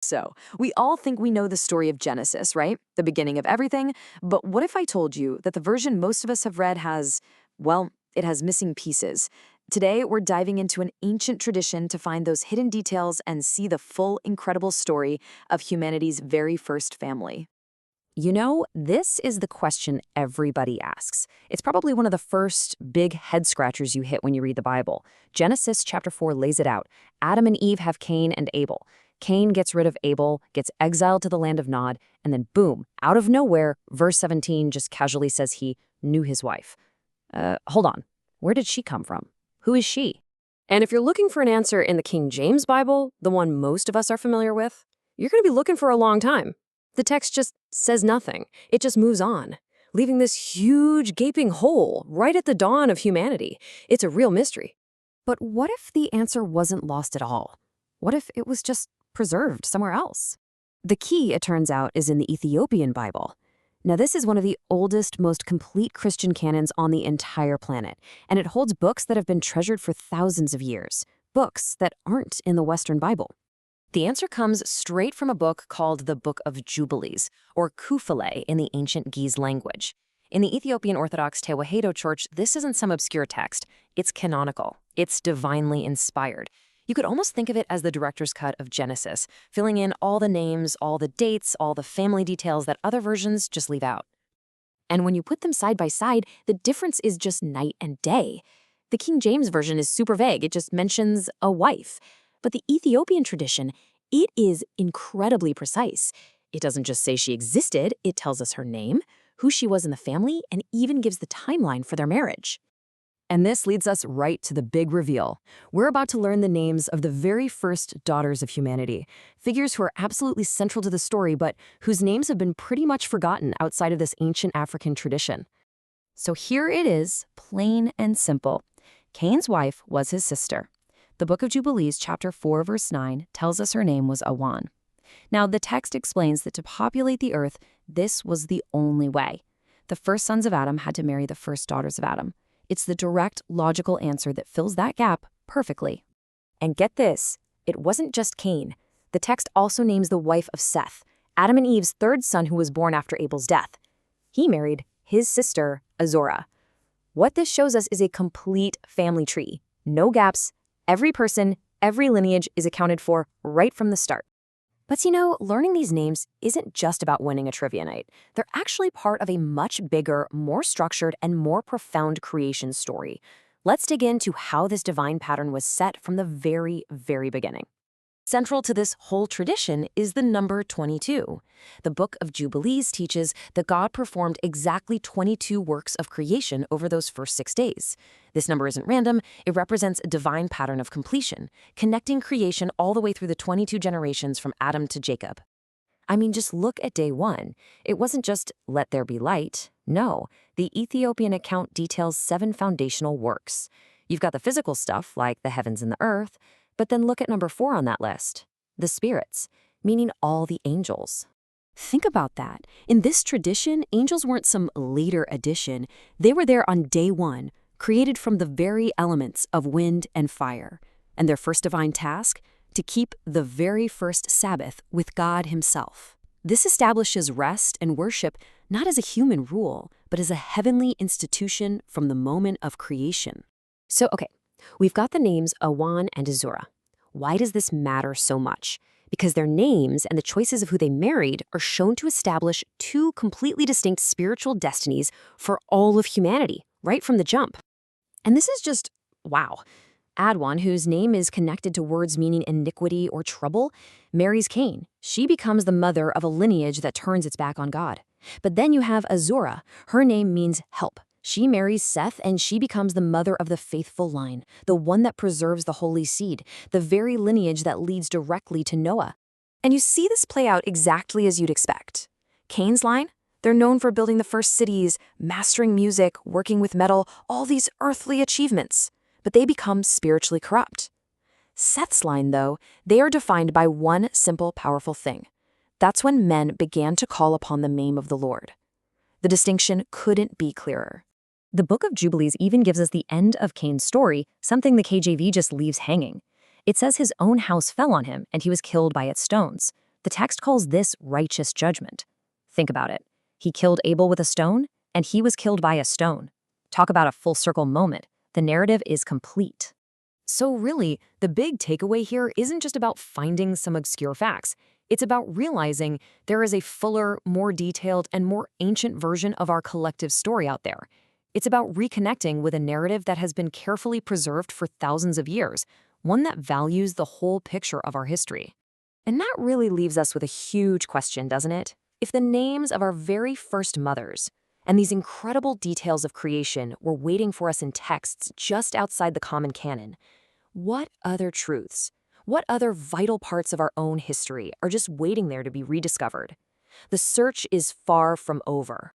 So, we all think we know the story of Genesis, right? The beginning of everything. But what if I told you that the version most of us have read has, well, it has missing pieces? Today, we're diving into an ancient tradition to find those hidden details and see the full, incredible story of humanity's very first family. You know, this is the question everybody asks. It's probably one of the first big head scratchers you hit when you read the Bible. Genesis chapter 4 lays it out. Adam and Eve have Cain and Abel. Cain gets rid of Abel, gets exiled to the land of Nod, and then boom, out of nowhere, verse 17 just casually says he knew his wife. Hold on. Where did she come from? Who is she? And if you're looking for an answer in the King James Bible, the one most of us are familiar with, you're going to be looking for a long time. The text just says nothing. It just moves on, leaving this huge gaping hole right at the dawn of humanity. It's a real mystery. But what if the answer wasn't lost at all? What if it was just preserved somewhere else? The key, it turns out, is in the Ethiopian Bible. Now, this is one of the oldest, most complete Christian canons on the entire planet, and it holds books that have been treasured for thousands of years, books that aren't in the Western Bible. The answer comes straight from a book called the Book of Jubilees, or Kufale in the ancient Ge'ez language. In the Ethiopian Orthodox Tewahedo Church, this isn't some obscure text. It's canonical. It's divinely inspired. You could almost think of it as the director's cut of Genesis, filling in all the names, all the dates, all the family details that other versions just leave out. And when you put them side by side, the difference is just night and day. The King James Version is super vague. It just mentions a wife. But the Ethiopian tradition, it is incredibly precise. It doesn't just say she existed, it tells us her name, who she was in the family, and even gives the timeline for their marriage. And this leads us right to the big reveal. We're about to learn the names of the very first daughters of humanity, figures who are absolutely central to the story, but whose names have been pretty much forgotten outside of this ancient African tradition. So here it is, plain and simple. Cain's wife was his sister. The Book of Jubilees, chapter 4, verse 9, tells us her name was Awan. Now, the text explains that to populate the earth, this was the only way. The first sons of Adam had to marry the first daughters of Adam. It's the direct, logical answer that fills that gap perfectly. And get this, it wasn't just Cain. The text also names the wife of Seth, Adam and Eve's third son who was born after Abel's death. He married his sister, Azorah. What this shows us is a complete family tree. No gaps. Every person, every lineage is accounted for right from the start. But you know, learning these names isn't just about winning a trivia night. They're actually part of a much bigger, more structured, and more profound creation story. Let's dig into how this divine pattern was set from the very, very beginning. Central to this whole tradition is the number 22. The Book of Jubilees teaches that God performed exactly 22 works of creation over those first 6 days. This number isn't random, it represents a divine pattern of completion, connecting creation all the way through the 22 generations from Adam to Jacob. I mean, just look at day 1. It wasn't just, let there be light. No, the Ethiopian account details 7 foundational works. You've got the physical stuff, like the heavens and the earth, but then look at number 4 on that list, the spirits, meaning all the angels. Think about that. In this tradition, angels weren't some later addition. They were there on day 1, created from the very elements of wind and fire. And their first divine task? To keep the very first Sabbath with God himself. This establishes rest and worship not as a human rule, but as a heavenly institution from the moment of creation. So, okay. We've got the names Awan and Azorah. Why does this matter so much? Because their names and the choices of who they married are shown to establish 2 completely distinct spiritual destinies for all of humanity, right from the jump. And this is just, wow. Adwan, whose name is connected to words meaning iniquity or trouble, marries Cain. She becomes the mother of a lineage that turns its back on God. But then you have Azorah. Her name means help. She marries Seth, and she becomes the mother of the faithful line, the one that preserves the holy seed, the very lineage that leads directly to Noah. And you see this play out exactly as you'd expect. Cain's line? They're known for building the first cities, mastering music, working with metal, all these earthly achievements. But they become spiritually corrupt. Seth's line, though, they are defined by one simple, powerful thing. That's when men began to call upon the name of the Lord. The distinction couldn't be clearer. The Book of Jubilees even gives us the end of Cain's story, something the KJV just leaves hanging. It says his own house fell on him and he was killed by its stones. The text calls this righteous judgment. Think about it. He killed Abel with a stone, and he was killed by a stone. Talk about a full circle moment. The narrative is complete. So really, the big takeaway here isn't just about finding some obscure facts. It's about realizing there is a fuller, more detailed, and more ancient version of our collective story out there. It's about reconnecting with a narrative that has been carefully preserved for thousands of years, one that values the whole picture of our history. And that really leaves us with a huge question, doesn't it? If the names of our very first mothers and these incredible details of creation were waiting for us in texts just outside the common canon, what other truths, what other vital parts of our own history are just waiting there to be rediscovered? The search is far from over.